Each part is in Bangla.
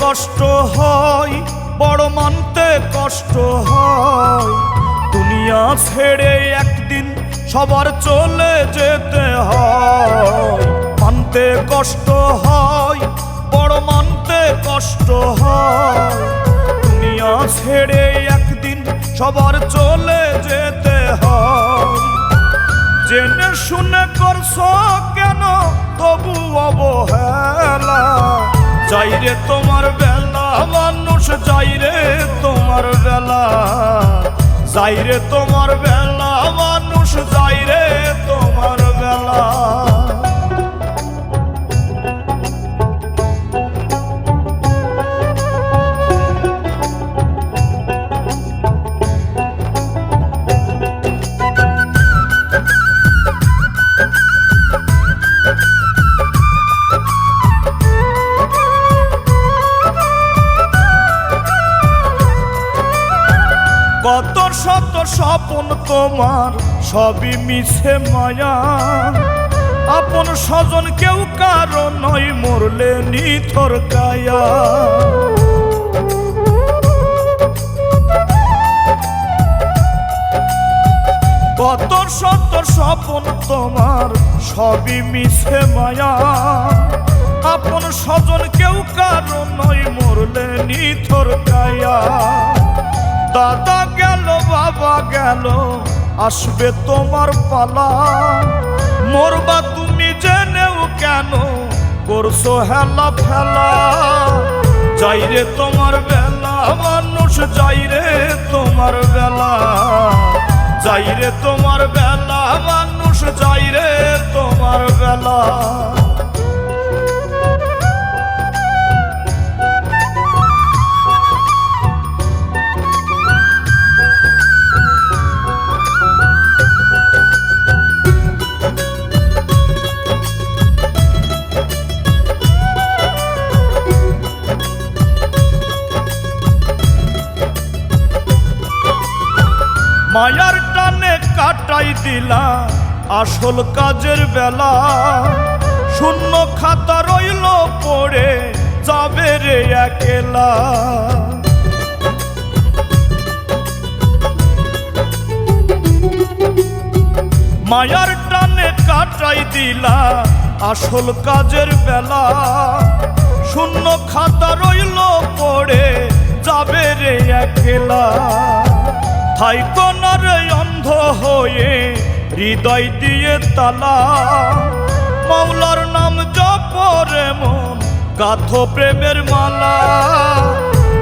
কষ্ট হয়, বড় মানতে কষ্ট হয়। দুনিয়া ছেড়ে একদিন সবার চলে যেতে হয়। মানতে কষ্ট হয়, বড় মানতে কষ্ট হয়। দুনিয়া ছেড়ে একদিন সবার চলে যেতে হয়। জেনে শুনে করছো কেন তবু অবহেলা? যাইরে তোমার বেলা মানুষ, যাইরে তোমার বেলা, যাইরে তোমার বেলা মানুষ, যাইরে তোমার বেলা। কত শত স্বপ্ন তোমার সবই মিছে মায়া। আপন স্বজন কেউ কারো নয়, মরলে নিথর কায়া। কত শত স্বপ্ন তোমার সবই মিছে মায়া। আপন স্বজন কেউ কারো নয়, মরলে নিথর কায়া। দাদা গেল, বাবা গেল, আসবে তোমার পালা। মরবা তুমি জেনেও কেন করছো হেলা ফেলা? যাইরে তোমার বেলা মানুষ, যাইরে তোমার বেলা, যাইরে তোমার বেলা মানুষ, যাইরে তোমার বেলা। মায়ার টানে কাটাই দিলা আসল কাজের বেলা। শূন্য খাতা রইল পড়ে যাবে রে একলা। মায়ার টানে কাটাই দিলা আসল কাজের বেলা। শূন্য খাতা রইল পড়ে যাবে রে একলা। থাইকো না রে অন্ধ হয়ে হৃদয় দিয়ে তালা। মাওলার নাম জপরে মন, গাথো প্রেমের মালা।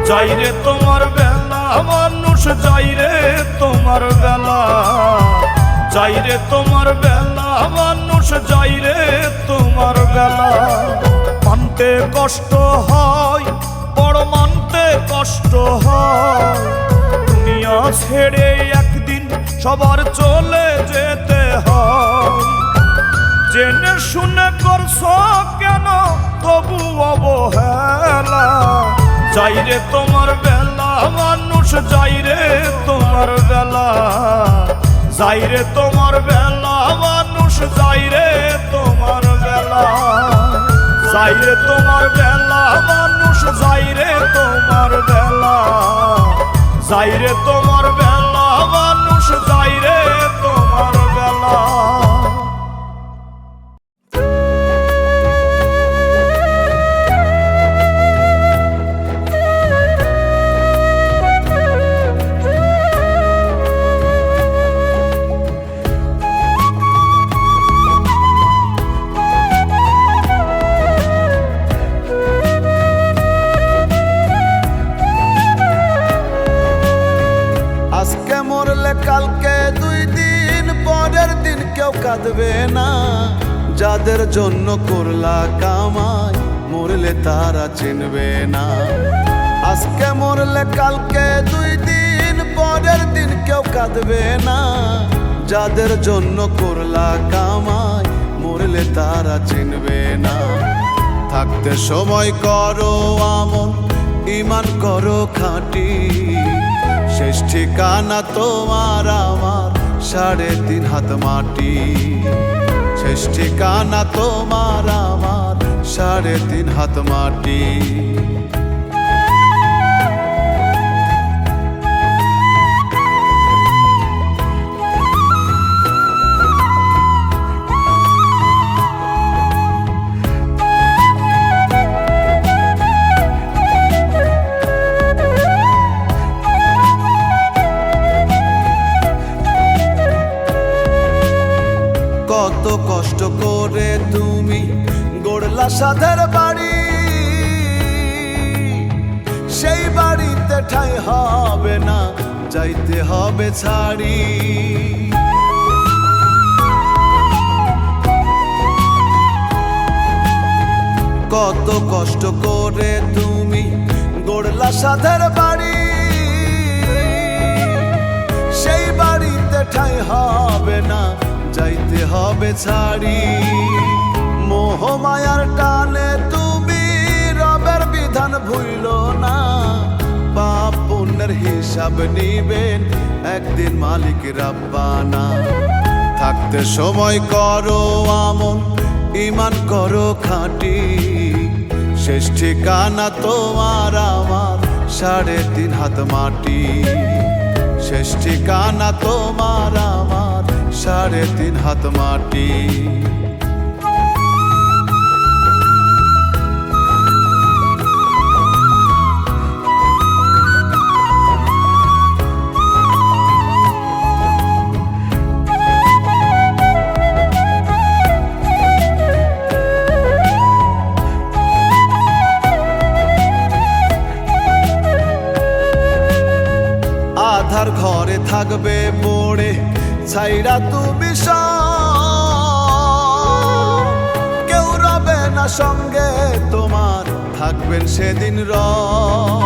যাইরে তোমার বেলা মানুষ, যাইরে তোমার বেলা, যাইরে তোমার বেলা মানুষ, যাইরে তোমার বেলা। মানতে কষ্ট হয়, বড় মানতে কষ্ট হয়। দুনিয়া ছেড়ে একদিন সবার চলে যেতে হয়। জেনে শুনে করছো কেন তবু অবহেলা? যাইরে তোমার বেলা মানুষ, যাইরে তোমার বেলা, যাইরে তোমার বেলা মানুষ, যাইরে তোমার বেলা, যাইরে তোমার বেলা মানুষ, যাইরে তোমার বেলা, যাইরে তোমার বেলা মানুষ, যাইরে তোমার বেলা। কালকে 2 দিন পরের দিন কেউ কাঁদবে না। যাদের জন্য করলা কামাই মরলে তারা চিনবে না। আজকে মরলে কালকে 2 দিন পরের দিন কেউ কাঁদবে না। যাদের জন্য করলা কামাই মরলে তারা চিনবে না। থাকতে সময় করো আমল, ঈমান করো খাঁটি। শেষ ঠিকানা তোমার আমার 3.5 হাত মাটি। শেষ ঠিকানা তোমার আমার 3.5 হাত মাটি। কষ্ট করে তুমি গড়লা সাধের বাড়ি, সেই বাড়িতে ঠাঁই হবে না, যাইতে হবে ছাড়ি। কত কষ্ট করে তুমি গড়লা সাধের বাড়ি, সেই বাড়িতে ঠাঁই হবে না, যাইতে হবে ছাড়ি। মোহমায়ার টানে তুমি রবের বিধান ভুইল না, পাপ পুণ্যের হিসাব নিবেন একদিন মালিক রাব্বানা। থাকতে সময় করো আমন, ঈমান করো খাঁটি, শেষ ঠিকানা তোমার আমার 3.5 হাত মাটি। শেষ ঠিকানা তোমার আমার 3.5 হাত মাটি। আধার ঘরে থাকবে পড়ে ছাইরা তুমি সব, কেউ রবে না সঙ্গে তোমার, থাকবেন সেদিন রব।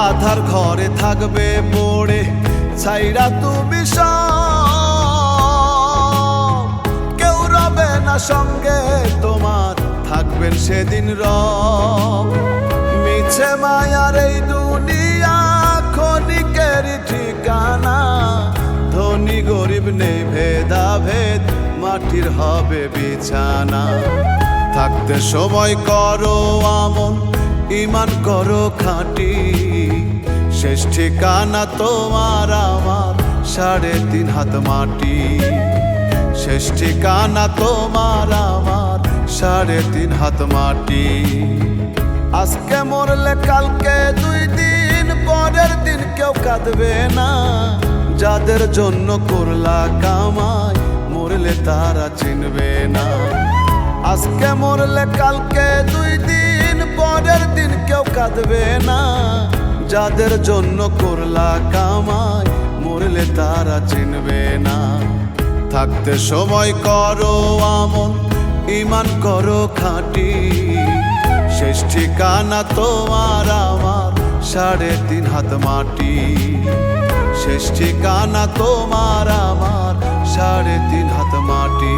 আধার ঘরে থাকবে পড়ে ছাইরা তুমি সব, কেউ রবে না সঙ্গে তোমার, থাকবেন সেদিন রব। মিছে মায়ার এই দুনিয়া ক্ষণিকের ঠিকানা, ধনী গরিব নেই ভেদাভেদ, মাটির হবে বিছানা। থাকতে সময় করো আমন, ঈমান করো খাঁটি, শেষ ঠিকানা তোমার আমার 3.5 হাত মাটি। শেষ ঠিকানা তোমার আমার 3.5 হাত মাটি। আজকে মরলে কালকে 2 দিন, পরের দিন কেউ কাঁদবে না, যাদের জন্য করলা কামাই মরলে তারা চিনবে না। আজকে মরলে কালকে 2 দিন, পরের দিন কেউ কাঁদবে না, যাদের জন্য করলা কামাই মরলে তারা চিনবে না। থাকতে সময় করো আমন, ঈমান করো খাঁটি, শেষ ঠিকানা তোমার আমার 3.5 হাত মাটি। শেষ ঠিকানা তোমার আমার 3.5 হাত মাটি।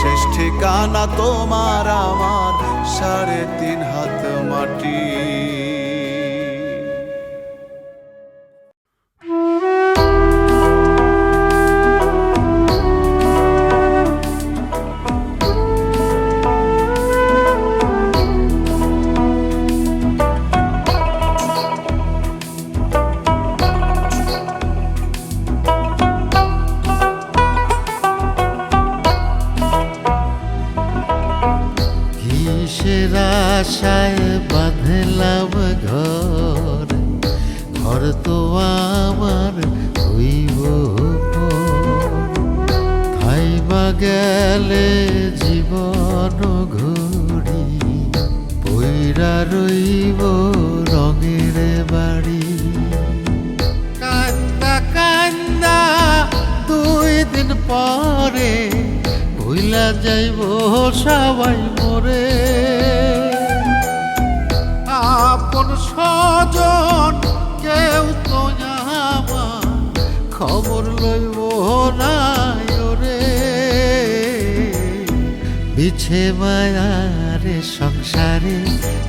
শেষ ঠিকানা তোমার আমার 3.5 হাত মাটি। আশায় বাঁধলাম ঘর, ঘর তো আমার হইব খাইবা গেলে জীবন ঘুরি, পইরা রইব রঙের বাড়ি। কান্দা কান্দা 2 দিন পরে ভুইলা যাইব সবাই মরে। আপন স্বজন কেউ তো আমার খবর লইব না রে। বিছে মায়ার সংসারে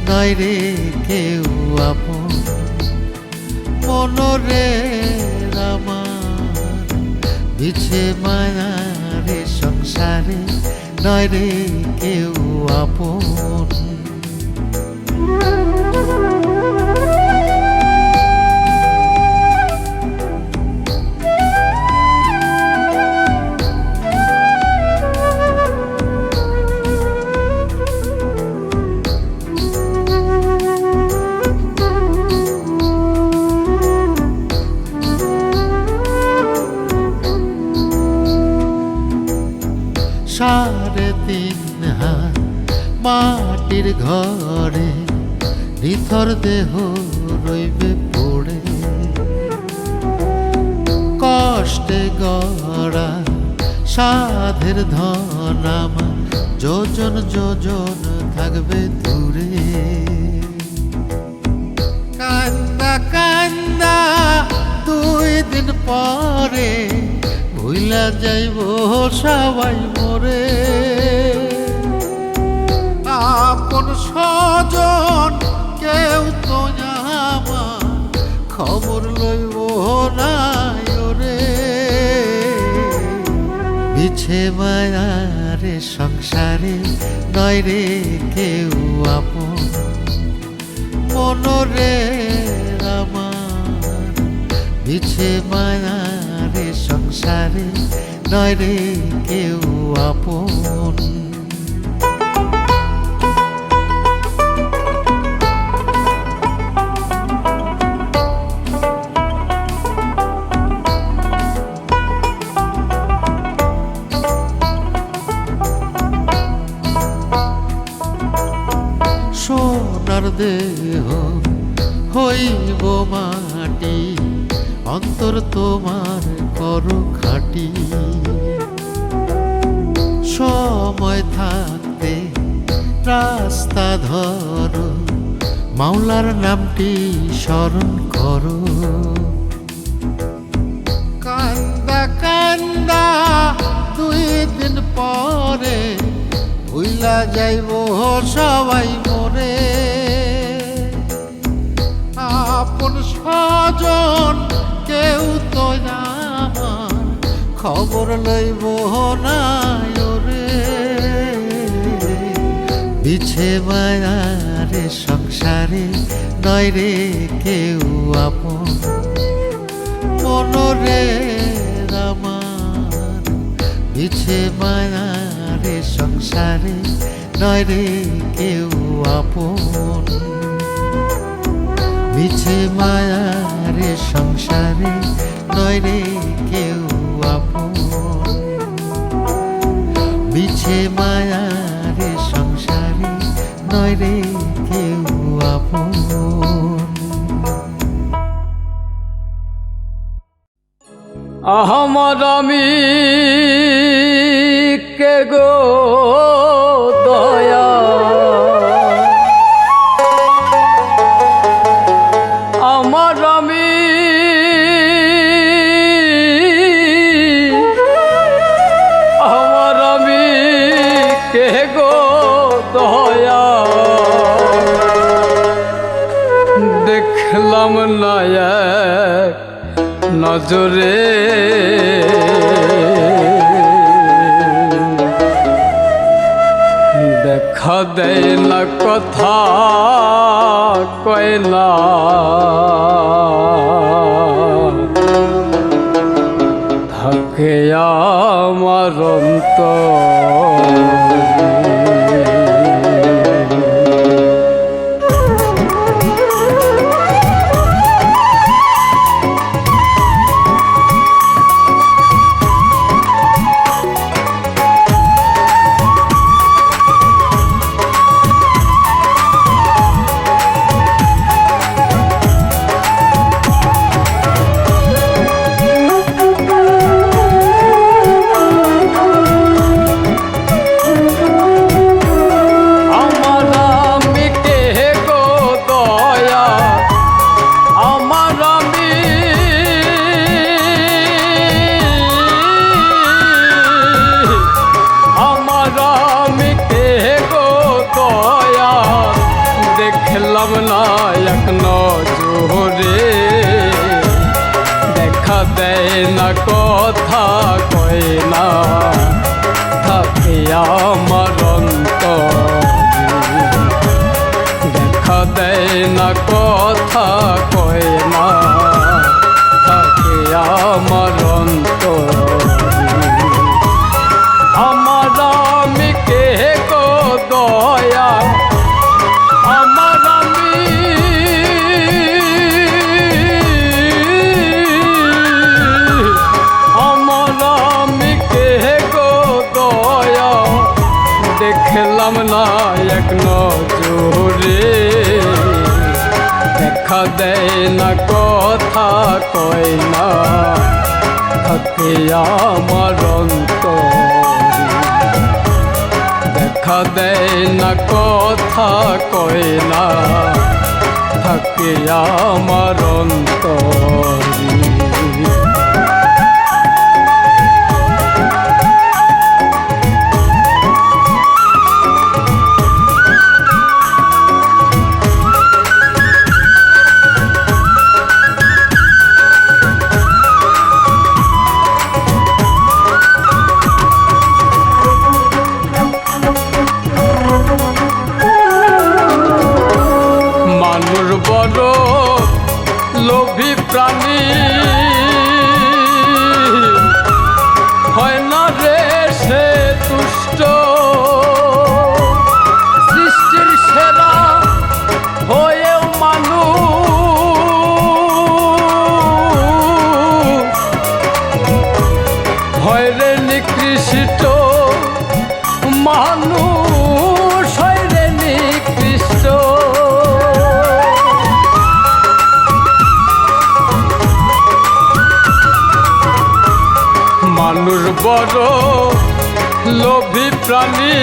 নয় রে কেউ আপন, মনরে আমার বিছে মায়ার সংসারে নয় রে কেউ আপন। নিথর দেহ রইবে পড়ে, কষ্টে গড়া সাধের ধন আমার যোজন যোজন থাকবে দূরে। কান্দা কান্দা 2 দিন পরে ভুইলা যাইব সবাই মোরে। আপন স্বজন কেউ তো আমার খবর লইব না ওরে। বিছে মায়ারে সংসারে নয় রে কেউ আপন, মনরে আমার বিছে মায়ারে সংসারে নয় রে কেউ আপন। সোনার দেহ হইব মাটি, অন্তর তোমার করো খাটি। সময় থাকতে রাস্তা ধরো, মাওলার নামটি স্মরণ করো। কান্দা কান্দা 2 দিন পরে ভুইলা যাইব সবাই মোরে। আপন স্বজন কেউ তো আমার খবর লইব না ওরে। বিছে মায়ারে সংসারে নয় রে কেউ আপন, মনরে আমার বিছে মায়ারে সংসারে নয় রে কেউ আপন। বিছে মায়ারে সংসারে নয় রে কেউ আপন। বিছে মায়ারে সংসারে নয় রে কেউ আপন। আমার আমি কে গো দয়া, আমার আমি কে গো দয়া, দেখলাম না এক নজরে দেখা দেয় না কথা কয় না থাকে আমার অন্তরে। দেখলাম না এক নজরে, দেখা দেয় না কথা কয় না থাকে আমার অন্তরে। দেখা দেয় না কথা কয় না থাকে আমার অন্তরে। আমার আমি কে গো দয়া, আমার আমি কে গো দয়া, দেখলাম না এক নজরে দেখা দেয় না কথা কয় না থাকে আমার অন্তরে দেখা দেয় না কথা কয় না থাকে আমার অন্তরে মানুষ বড় লোভী প্রাণী হয় না রে সে তুষ্ট সৃষ্টির সেরা হয়েও মানুষ হয় রে নিকৃষ্ট মানুষ হয় রে নিকৃষ্ট মানুষ বড় লোভী প্রাণী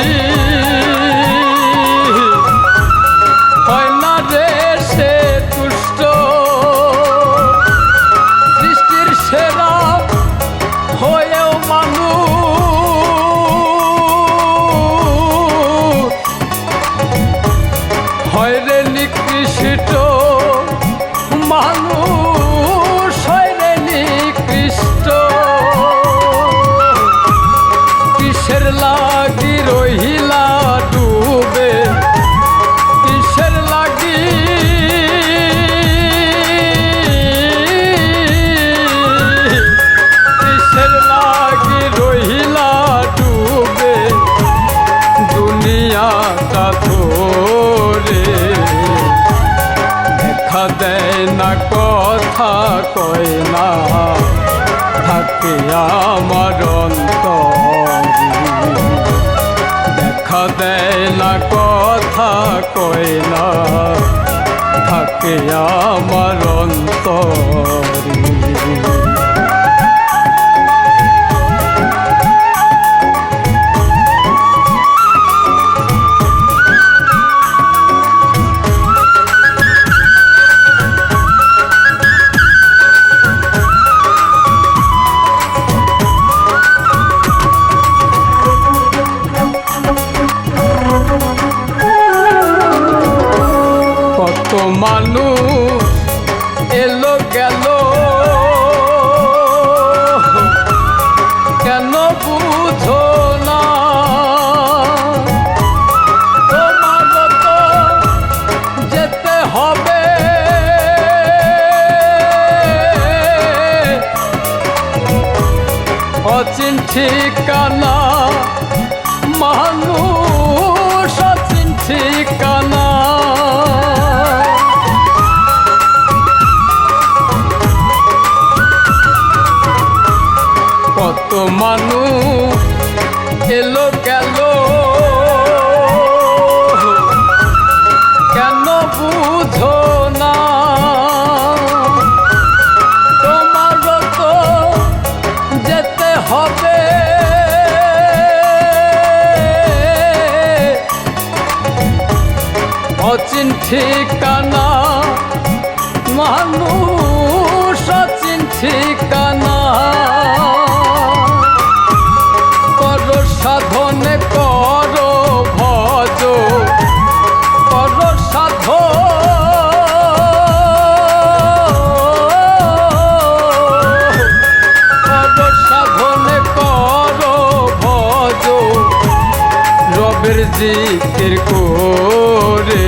হয় না রে সে তুষ্ট সৃষ্টির সেরা হয়েও মানুষ হয় রে নিকৃষ্ট মানুষ হয় রে নিকৃষ্ট কিসের লাগি রহিলা ডুবে কিসের লাগি কিসের লাগি রহিলা ডুবে দুনিয়াটা ধরে দেখা দেয় না কথা কয় না থাকে আমার অন্তরে দেখা দেয় না কথা কয় না থাকে আমার অন্তরে কত মানুষ এলো গেল কেন বুঝো না তোমার তো যেতে হবে অচিন ঠিকানা মানুষ অচিন ঠিকানা কত মানুষ এলো গেল কেন বুঝো না তোমার তো যেতে হবে অচিন ঠিকানা মানুষ অচিন ঠিকানা করো সাধনে করো ভজ করো সাধনে করো ভজ রবের জিকির করে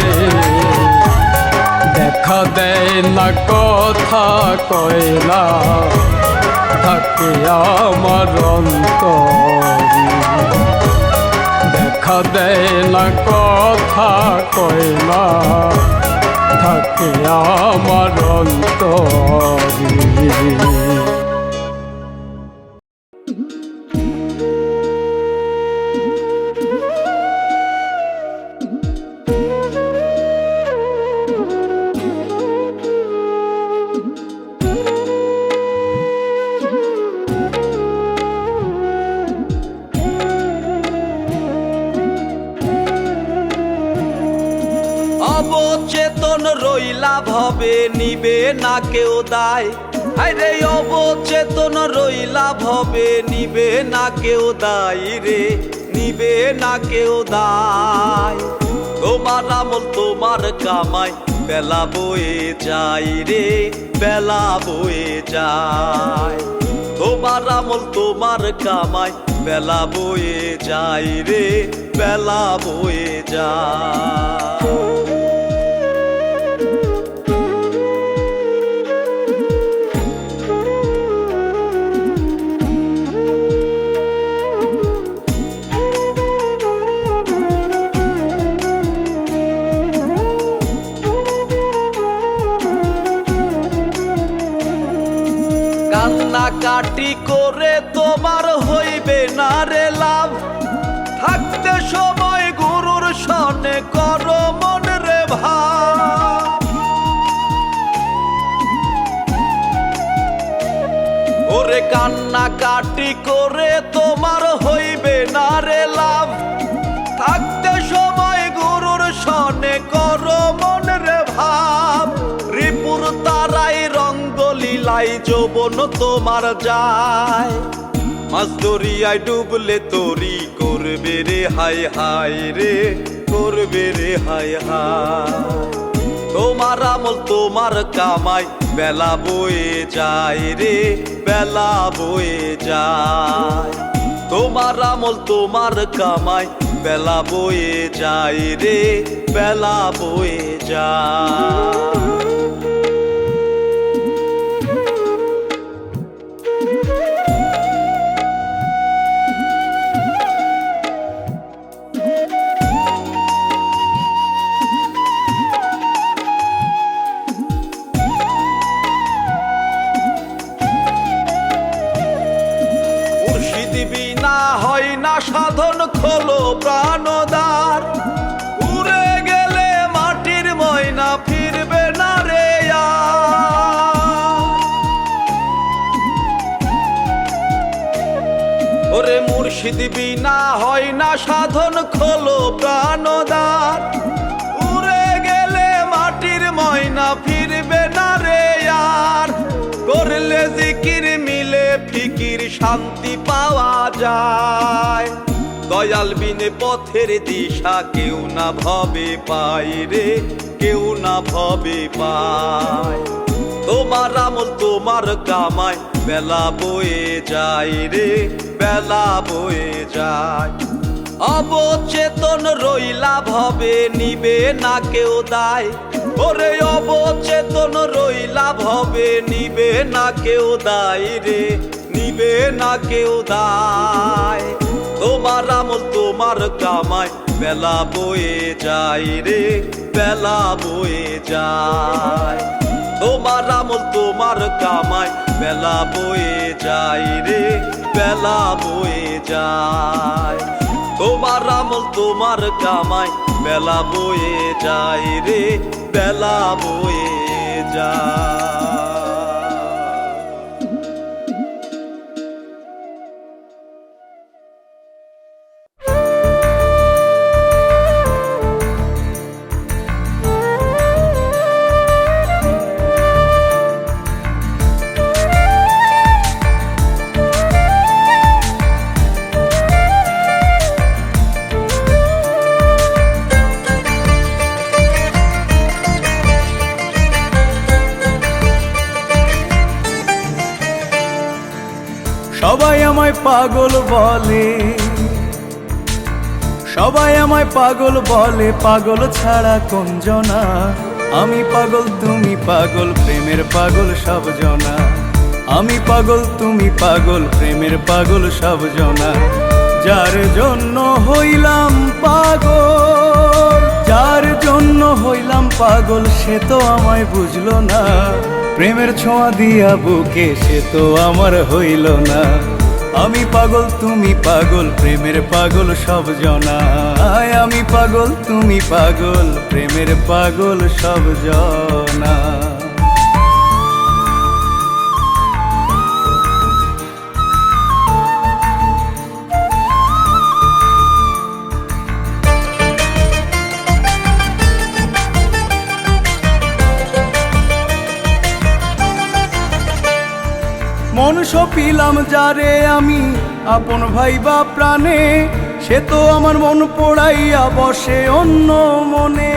দেখা দেয় না কথা কয় না থাকে আমার অন্তরে দেখা দেয় না কথা কয় না থাকে আমার অন্তরে অবচেতন রইলা ভবে নিবে না কেউ দায়, আরে অবচেতন রইলা ভবে নিবে না কেউ দায় রে, নিবে না কেউ দায়। তোমার আমল তোমার কামাই বেলা বয়ে যায় রে, বেলা বয়ে যায়। তোমার আমল তোমার কামাই বেলা বয়ে যায় রে, বেলা বয়ে যায়। কান্নাকাটি করে তোমার হইবে না রে লাভ, থাকতে সময় গুরুর সনে করো মন রে ভাব। ওরে কান্নাকাটি করে তোমার হইবে না রে লাভ, থাকতে সময় গুরুর সনে করো মন রে ভাব। রিপুর তারাই রঙ্গলীলাই যৌবন তোমার যায়, মাছ দরিয়ায় ডুবলে তরি করবে রে হাই হাই রে, করবে রে হাই হাই। তোমার আমল তোমার কামাই বেলা বয়ে যায় রে, বেলা বয়ে যায়। তোমার আমল তোমার কামাই বেলা বয়ে যায় রে, বেলা বয়ে যায়। বিনা হয় না সাধন খোলো প্রাণদার, উড়ে গেলে মাটির ময়না ফিরবে না রে আর। ওরে মুর্শিদ বিনা হয় না সাধন খোলো প্রাণদার, উড়ে গেলে মাটির ময়না ফিরবে না রে আর। করলে জিকির মিলে ফিকির শান্তি পাওয়া যায়, দয়াল বিনে পথের দিশা কেউ না ভবে পায় রে, কেউ না ভবে পায়। তোমার আমল তোমার কামাই বেলা বয়ে যায় রে, বেলা বয়ে যায়। অবচেতন রইলা ভবে নিবে না কেউ দায়, ওরে অবচেতন রইলা ভবে নিবে না কেউ দায় রে, নিবে না কেউ দায়। তোমার আমল তোমার কামাই বেলা বয়ে যায় রে, বেলা বয়ে যায়। তোমার আমল তোমার কামাই বেলা বয়ে যায় রে, বেলা বয়ে যায়। তোমার আমল তোমার কামাই বেলা বয়ে যায় রে, বেলা বয়ে যায়। সবাই আমায় পাগল বলে, সবাই আমায় পাগল বলে, পাগল ছাড়া কোন জনা। আমি পাগল তুমি পাগল, প্রেমের পাগল সব জনা। আমি পাগল তুমি পাগল, প্রেমের পাগল সব জনা। যার জন্য হইলাম পাগল, যার জন্য হইলাম পাগল, সে তো আমায় বুঝলো না। প্রেমের ছোঁয়া দিয়া বুকে, সে তো আমার হইল না। আমি পাগল তুমি পাগল, প্রেমের পাগল সব জনা। আমি পাগল তুমি পাগল, প্রেমের পাগল সব জনা। মনুষ্য পিলাম যারে আমি আপন ভাইবা প্রাণে, সে তো আমার মন পোড়াইয়া বসে অন্য মনে।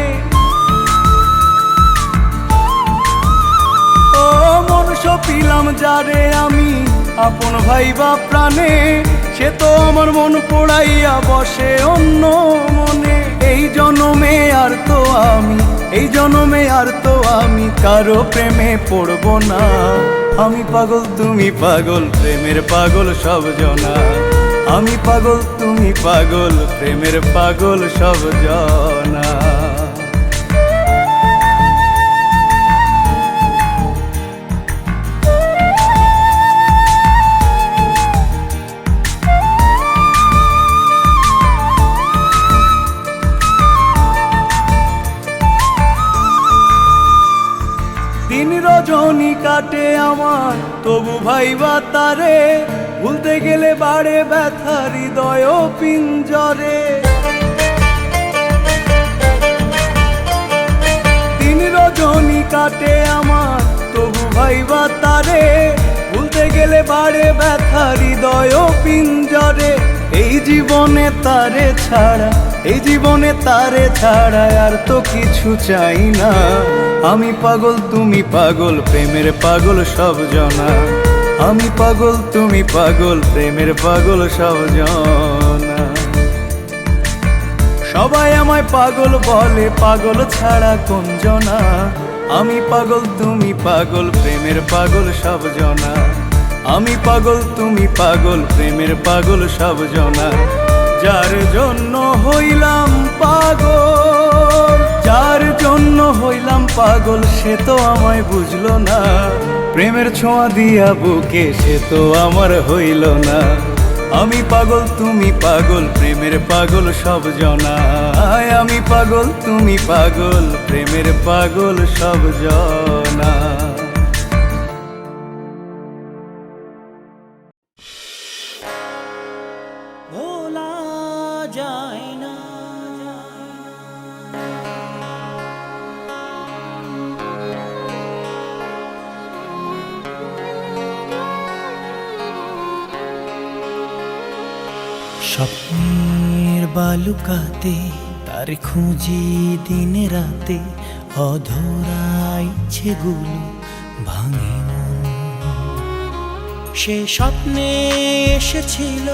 ও মনুষ্য পিলাম যারে আমি আপন ভাইবা প্রাণে, সে তো আমার মন পোড়াইয়া বসে অন্য মনে। এই জনমে আর তো আমি, এই জনমে আর তো আমি কারো প্রেমে পড়ব না। আমি পাগল তুমি পাগল প্রেমের পাগল সব জনা। আমি পাগল তুমি পাগল প্রেমের পাগল সব জনা। দিন রজনী কাটে আমার তবু ভাইবা তারে, ভুলতে গেলে বাড়ে ব্যথা হৃদয় পিঞ্জরে। দিন রজনী কাটে আমার তবু ভাইবা তারে, ভুলতে গেলে বাড়ে ব্যথা হৃদয় পিঞ্জরে। এই জীবনে তারে ছাড়া, এই জীবনে তারে ছাড়া আর তো কিছু চাই না। আমি পাগল তুমি পাগল প্রেমের পাগল সব জনা। আমি পাগল তুমি পাগল প্রেমের পাগল সব জনা। সবাই আমায় পাগল বলে, পাগল ছাড়া কোন জনা। আমি পাগল তুমি পাগল প্রেমের পাগল সব জনা। আমি পাগল তুমি পাগল প্রেমের পাগল সব জনা। যার জন্য হইলাম পাগল, যার জন্য হইলাম পাগল, সে তো আমায় বুঝলো না। প্রেমের ছোঁয়া দিয়া বুকে সে তো আমার হইল না। আমি পাগল তুমি পাগল প্রেমের পাগল সব জনা। আমি পাগল তুমি পাগল প্রেমের পাগল সব জনা। ভোলা যায় না স্বপ্নের বালুকাতে তার খুঁজি দিন রাতে, অধরা ইচ্ছেগুলো ভাঙে মন। সে স্বপ্নে এসেছিল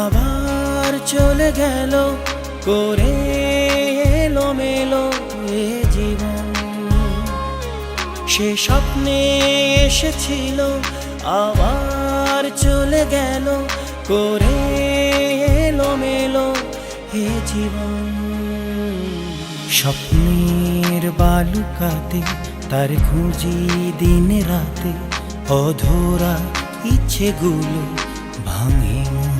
আবার চলে গেল, করে এলোমেলো এ জীবন। সে স্বপ্নে এসেছিল আবার চলে গেল, করে এলোমেলো এ জীবন। স্বপ্নের বালুকাতে তার খুঁজি দিন রাতে, অধরা ইচ্ছেগুলো ভাঙে মন।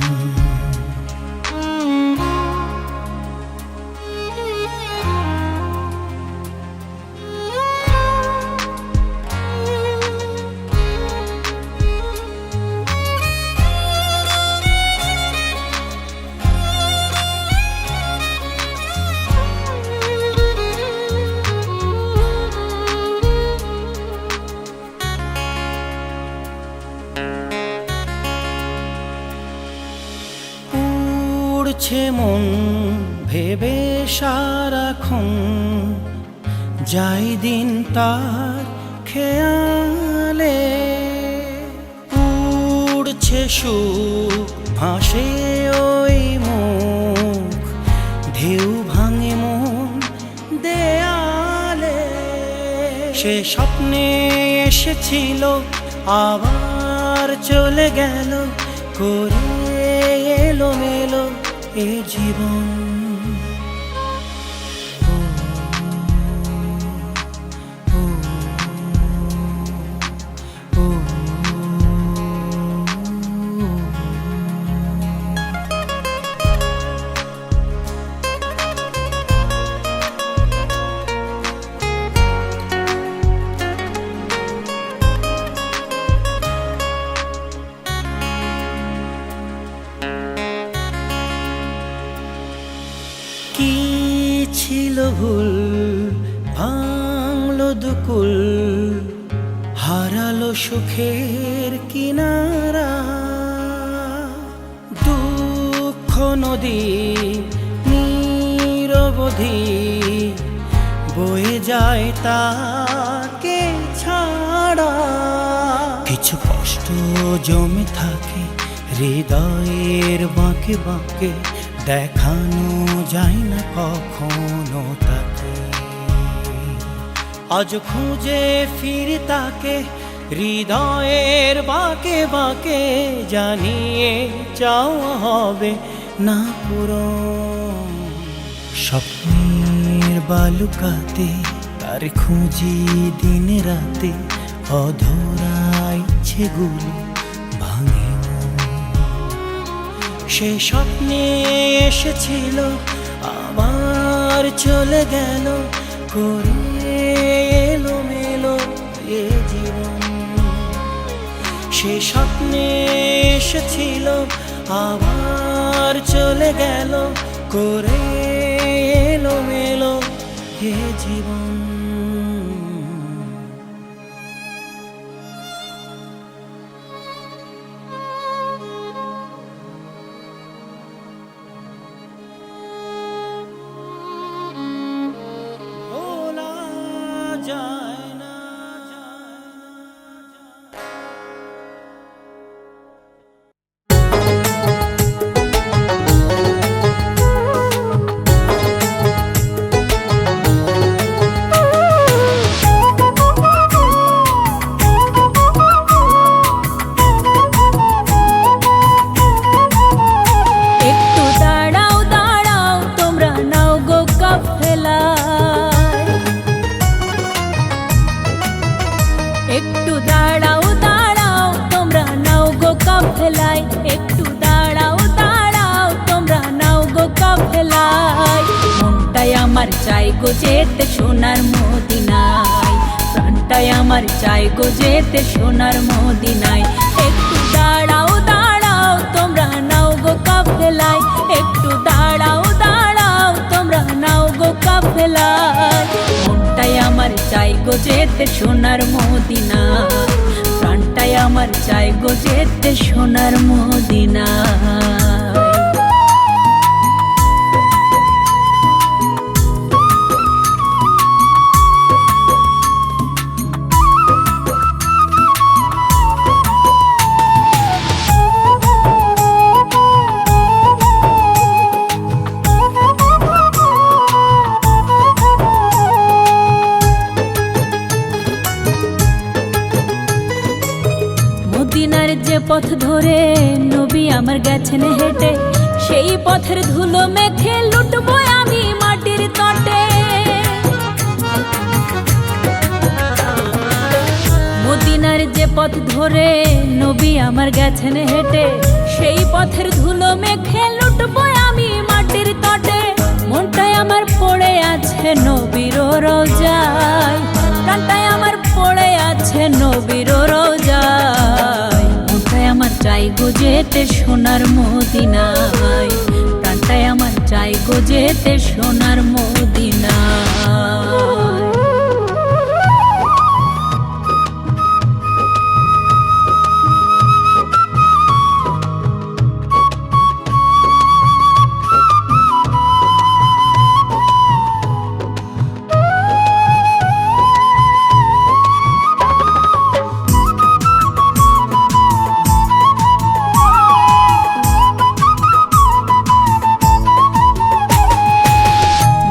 উড়ছে মন ভেবে সারাক্ষণ, যাই দিন তার খেয়ালে। উড়ছে সুখ ভাসে ওই মুখ, ঢেউ ভাঙে মন দেয়ালে। সে স্বপ্নে এসেছিল আবার চলে গেল, করে এলোমেলো এ জীবন। কি ছিল ভুল ভাঙলো দুকুল, হারালো সুখের কিনারা, দুঃখ নদী নিরবধি বয়ে যায় তাকে ছাড়া। কিছু কষ্ট জমে থাকে হৃদয়ের বাঁকে বাঁকে, দেখানো যায় না কখনো তাকে। আজ খুঁজে ফিরে তাকে হৃদয়ের বাঁকে বাঁকে, জানিয়ে চাওয়া হবে না পূরণ। স্বপ্নের বালুকাতে তার খুঁজি দিনে রাতে, অধরা ইচ্ছেগুলো ভাঙে মন। সে স্বপ্নে এসেছিল আবার চলে গেল, করে এলোমেলো এ জীবন। সে স্বপ্নে এসেছিল আবার চলে গেল, করে এলোমেলো এ জীবন। ভোলা যায় না, একটু দাঁড়াও দাঁড়াও তোমরা নাও গো কাফেলায়, একটু দাঁড়াও দাঁড়াও তোমরা নাও গো কাফেলায়, একটু দাঁড়াও দাঁড়াও তোমরা নাও গো কাফেলায়। মনটাই আমার চাই গো যেতে সোনার মদিনায়, প্রাণটাই আমার চাই গো যেতে সোনার মদিনায়। একটু দাঁড়াও দাঁড়াও তোমরা নাও গো কাফেলায়, একটু দাঁড়াও দাঁড়াও তোমরা নাও গো কাফেলায়। মনটাই আমার চাই গো যেতে সোনার মদিনায়, প্রাণটাই আমার চাই গো যেতে সোনার মদিনায়। মদিনার যে পথ ধরে নবী আমার গেছেন হেঁটে, সেই পথের ধুলো মেখে লুটবো আমি মাটির তটে। মদিনার যে পথ ধরে নবী আমার গেছেন হেঁটে, সেই পথের ধুলো মেখে লুটবো আমি মাটির তটে। মনটাই আমার পড়ে আছে নবীর রোজায়, প্রাণটাই আমার পড়ে আছে নবীর রোজায়। মনটাই আমার চাই গো যেতে সোনার মদিনায়, প্রাণটাই আমার চাই গো যেতে সোনার মদিনায়।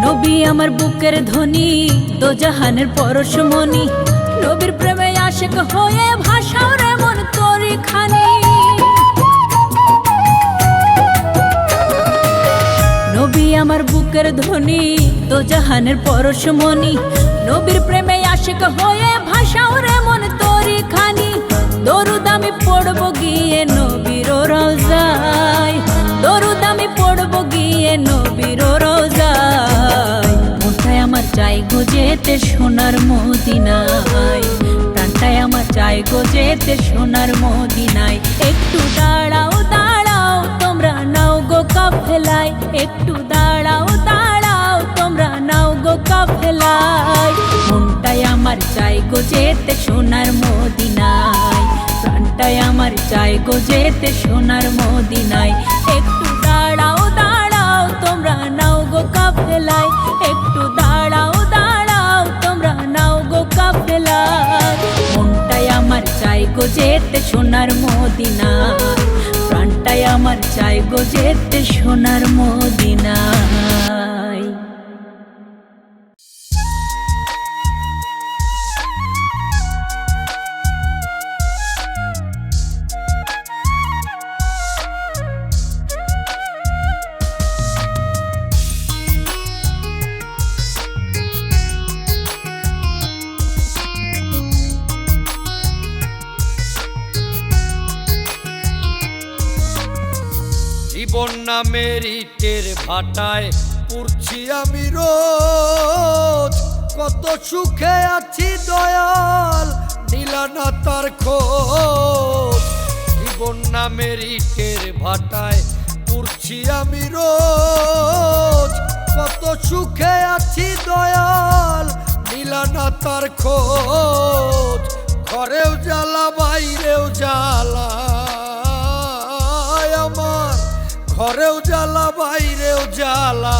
নবী আমার বুকের ধ্বনি, দোজাহানের পরশমণি, নবীর প্রেমে আশিক হয়ে ভাষাও রে মন তোরি খানি। নবী আমার বুকের ধ্বনি, দোজাহানের পরশমণি, নবীর প্রেমে আশিক হয়ে ভাষাও রে মন তোরি খানি। দরুদ আমি পড়বো গিয়ে নবীর রোজায়, দরুদ আমি পড়বো গিয়ে নবীর রোজায়। মনটাই আমার চাই গো যেতে সোনার মদিনায়, প্রাণটাই আমার চাই গো যেতে সোনার মদিনায়। একটু দাঁড়াও দাঁড়াও তোমরা নাও গো কাফেলায়, একটু দাঁড়াও দাঁড়াও তোমরা নাও গো কাফেলায়। মনটাই আমার চাই গো যেতে সোনার মদিনায়, প্রাণটাই আমার চাই গো যেতে সোনার মদিনায়। একটু দাঁড়াও দাঁড়াও তোমরা নাও গো কাফেলায়, একটু দাঁড়াও দাঁড়াও তোমরা নাও গো কাফেলায়। মনটাই আমার চাই গো যেতে সোনার মদিনায়, প্রাণটাই আমার চাই গো যেতে সোনার মদিনায়। জীবন নামের ইটের ভাটায় পুড়ছি আমি রোজ, কত সুখে আছি দয়াল দিলা না তার খোঁজ। জীবন নামের ইটের ভাটায় পুড়ছি আমি রোজ, কত সুখে আছি দয়াল দিলা না তার খোঁজ। ঘরেও জ্বালা বাইরেও জ্বালা আমার, ঘরেও জ্বালা বাইরেও জ্বালা,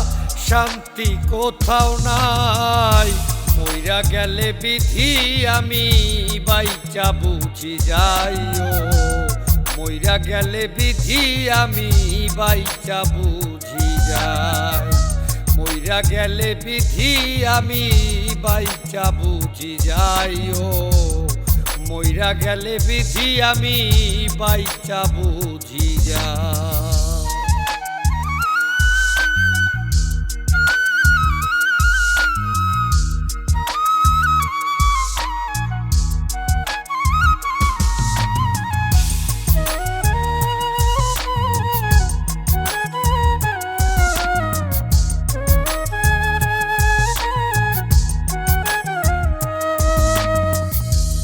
শান্তি কোথাও নাই। মইরা গেলে বিধি আমি বাইচা বুঝি যাইও, মইরা গেলে বিধি আমি বাইচা বুঝি যাই। মইরা গেলে বিধি আমি বাইচা বুঝি যাইও, মইরা গেলে বিধি আমি বাইচা বুঝি যাই।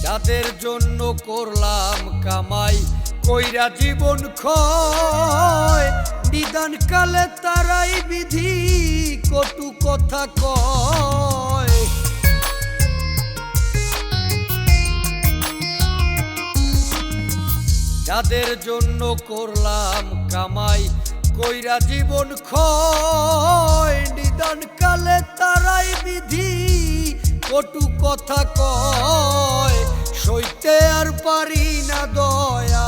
যাদের জন্য করলাম কামাই কইরা জীবন ক্ষয়, নিদান কালে তারাই বিধি কটু কথা কয়। যাদের জন্য করলাম কামাই কইরা জীবন ক্ষয়, নিদান কালে তারাই বিধি কটু কথা কয়। সইতে আর পারি না দয়াল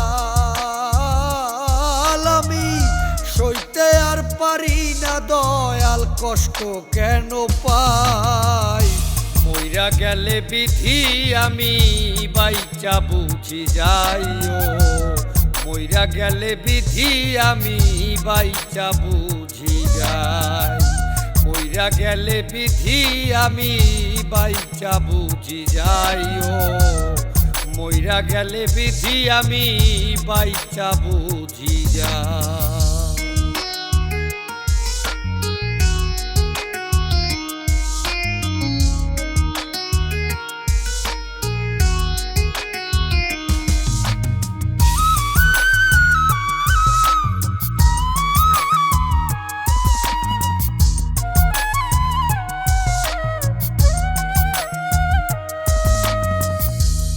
আমি, সইতে আর পারি না দয়াল, কষ্ট কেন পাই। মইরা গেলে বিধি আমি বাইচা বুঝি যাইও, মইরা গেলে বিধি আমি বাইচা বুঝি যাই। মইরা গেলে বিধি আমি বাইচা বুঝি যাইও, মইরা গেলে বিধি আমি বাইচা বুঝি যাই।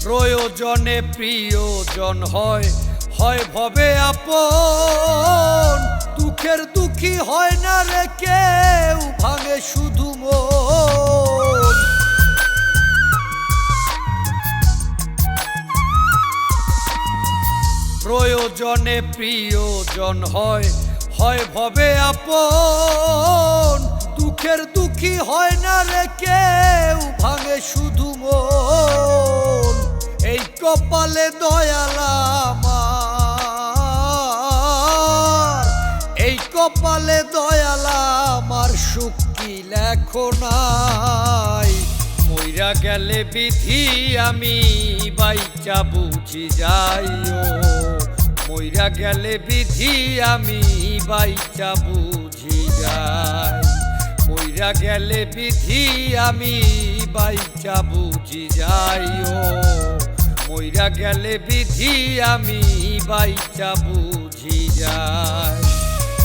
প্রয়োজনে প্রিয়জন হয়, হয় ভবে আপন, দুঃখের দুঃখী হয় না রে কেউ, ভাঙে শুধু মন। প্রয়োজনে প্রিয়জন হয়, হয় ভবে আপন, দুঃখের দুঃখী হয় না রে কেউ, ভাঙে শুধু মন। এই কপালে দয়াল আমার, এই কপালে দয়াল আমার, সুখ কি লেখো নাই। মইরা গেলে বিধি আমি বাইচা বুঝি যাইও, মইরা গেলে বিধি আমি বাইচা বুঝি যাই। মইরা গেলে বিধি আমি বাইচা বুঝি যাইও, মইরা গেলে বিধি আমি বাইচা বুঝি যাই।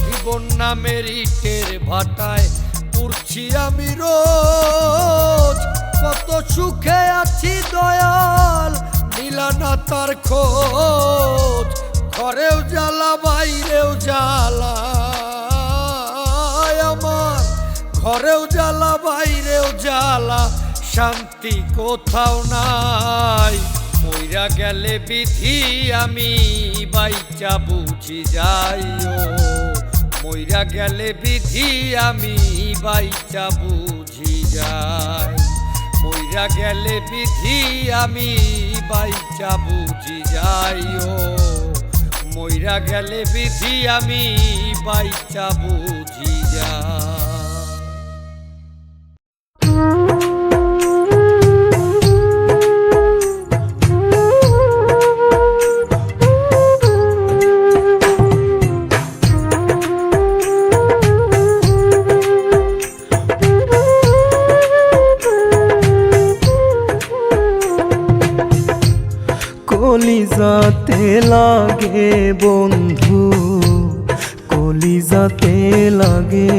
জীবন নামের ইটের ভাটায় পুড়ছি আমি রোজ, কত সুখে আছি দয়াল দিলা না তার খোঁজ, ঘরেও জ্বালা বাইরেও জ্বালা আমার, ঘরেও জ্বালা বাইরেও জ্বালা, শান্তি কোথাও নাই। মইরা গেলে বিধি আমি বাইচা বুঝি যাইও, মইরা গেলে বিধি আমি বাইচা বুঝি যাই, মইরা গেলে বিধি আমি বাইচা বুঝি যাইও, মইরা গেলে বিধি আমি বাইচা বুঝি যাই। কলিজাতে লাগে বন্ধু, কলিজাতে লাগে,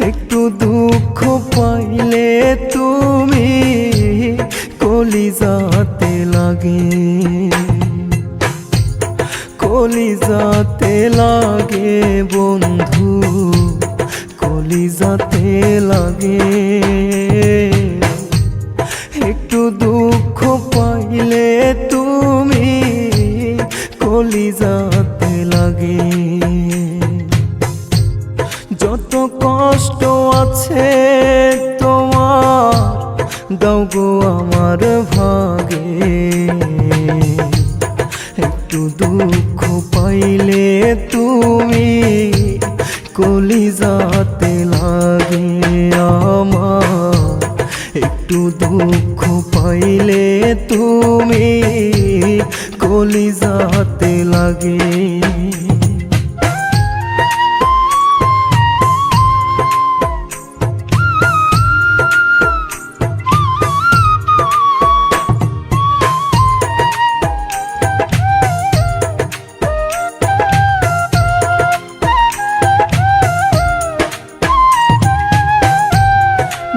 একটু দুঃখ পাইলে তুমি কলিজাতে লাগে, কলিজাতে লাগে বন্ধু, কলিজাতে লাগে, একটু দুঃখ পাইলে তুমি কলিজাতে লাগে। যত কষ্ট আছে তোমার দাও গো আমার ভাগে, একটু দুঃখ পাইলে তুমি কলিজাতে লাগে আমার, একটু দুঃখ পাইলে তুমি কলিজাতে লাগে।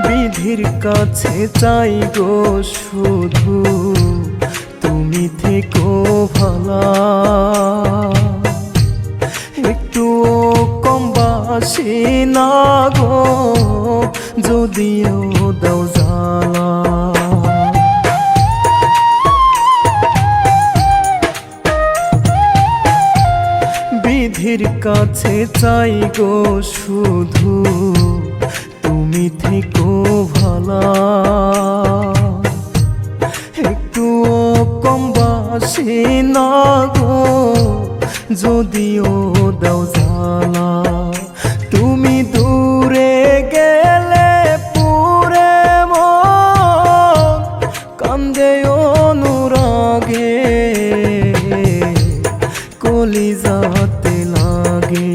বিধির কাছে চাই গো শুধু তুমি থেকো ভালা, একটু কম বাসি না গো যদিও দাও জ্বালা, বিধির কাছে চাই গো শুধু তুমি থেকো ভালা, একটু কম বাসি না গো যদিও দাও জ্বালা, তুমি দূরে গেলে পুরে মন কান্দে অনুরাগে, কলিজাতে লাগে,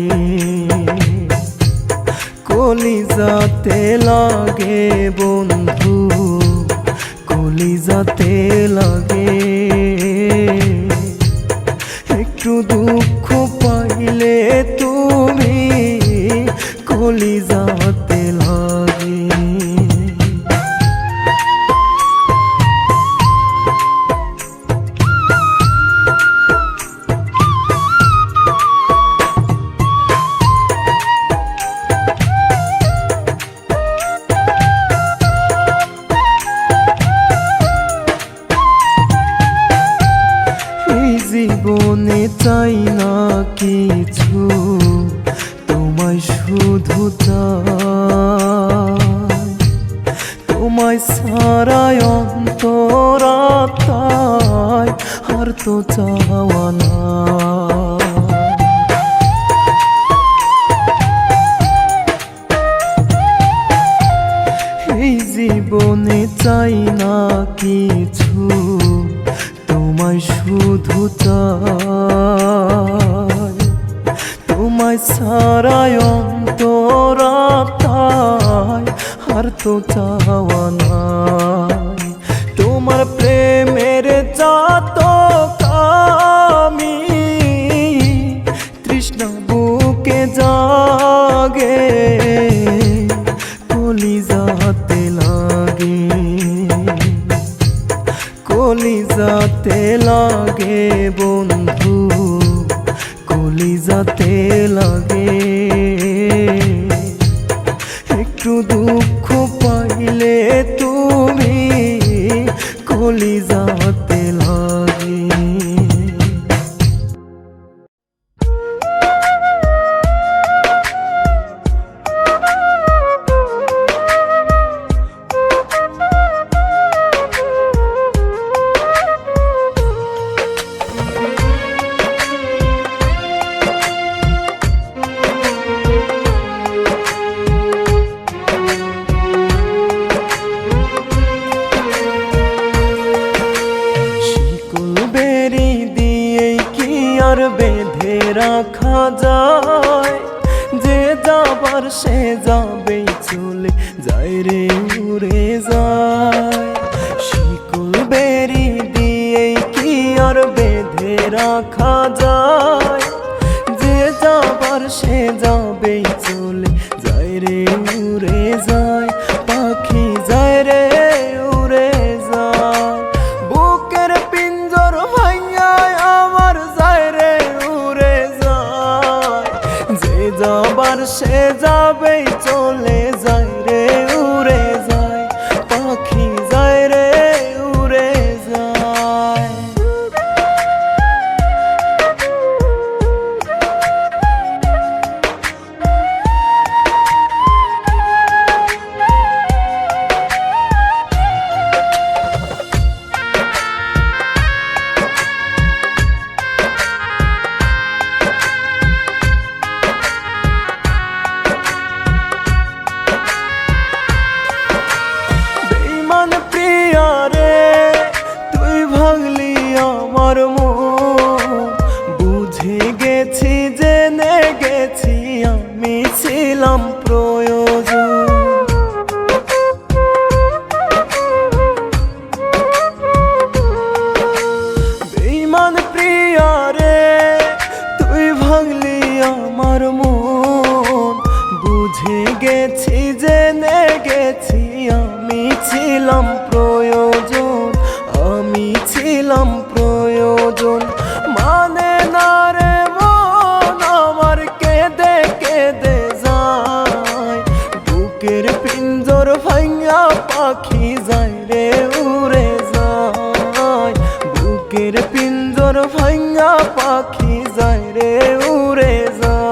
কলিজাতে লাগে বন্ধু, কলিজাতে লাগে, একটু দুঃখ পাইলে তুমি কলিজাতে লাগে। জীবনে চাই না কিছু তোমায় শুধু চাই, তোমায় সারায় অন্তরাত্মায় আর তো চাওয়া না, এই জীবনে চাই না কিছু তোমায় শুধু চাই, তোমায় সারায় অন্তরাত্মায় আর তো চাওয়া নাই, তোমার প্রেমের যত কামি তৃষ্ণা বুকে জাগে, কলিজা কলিজাতে লাগে বন্ধু, কলিজাতে লাগে। একটু দুঃখ পাইলে তুমি কলিজাতে লাগে। বেঁধে রাখা যায়, যে যাবার সে যাবে চলে যায় রে উড়ে যায়। শিকল বেরি দিয়ে কি আর বেঁধে রাখা যায়, যে যাবার সে যাবে চলে যায় রে উড়ে যায়। পাখি যায় রে উড়ে যায়, বুকের পিঞ্জর ভাইয়া আমার যায় রে উড়ে যায়। যে যাবার সে যাবে চলে যায় রে উড়ে যায়, পাখি যায় রে উড়ে যায়। আমার মন বুঝে গেছি, জেনে গেছি আমি ছিলাম প্রয়োজন। বেঈমান প্রিয়া রে তুই ভাঙলি আমার মন, বুঝে গেছি জেনে গেছি আমি ছিলাম প্রয়োজন, আমি ছিলাম প্রয়োজন। মানে না রে মন আমার কেঁদে কেঁদে যায়, বুকের পিঞ্জর ভাঙা পাখি যায় রে উড়ে যায়। বুকের পিঞ্জর ভাঙা পাখি যায় রে উড়ে যায়।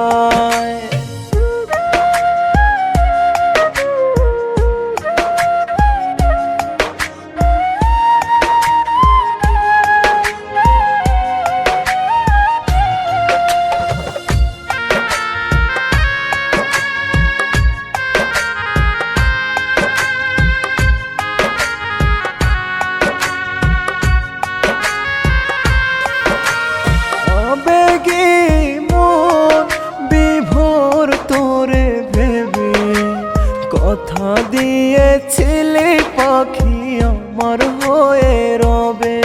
কথা দিয়েছিলি পাখি আমার হয়ে রবে,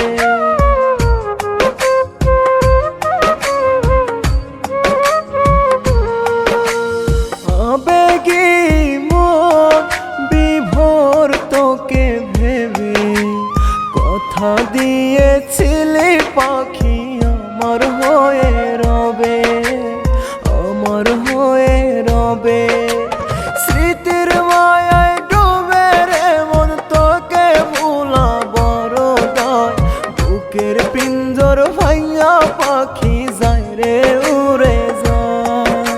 আবেগী মন বিভোর তোকে ভেবে। কথা দিয়েছিলি পাখি আমার হয়ে রবে, আমার হয়ে রবে। স্মৃতির মায়ায় ডুবে রে মন তোকে ভোলা বড় দায়, বুকের পিঞ্জর ভাইয়া পাখি যায় রে উড়ে যায়।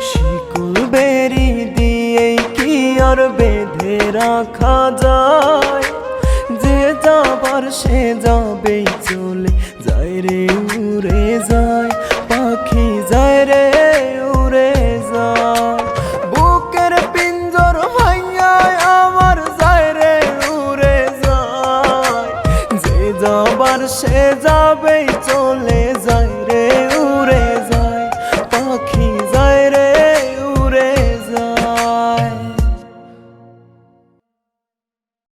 শিকল বেরি দিয়ে কি আর বেঁধে রাখা যায়, যে যাবার সে যাবে চলে যায় রে উড়ে যায়, পাখি যায় রে উড়ে যায়। বুকের পিঞ্জর ভাইয়া আমার যায় রে উড়ে যায়, যে যাবার সে যাবে চলে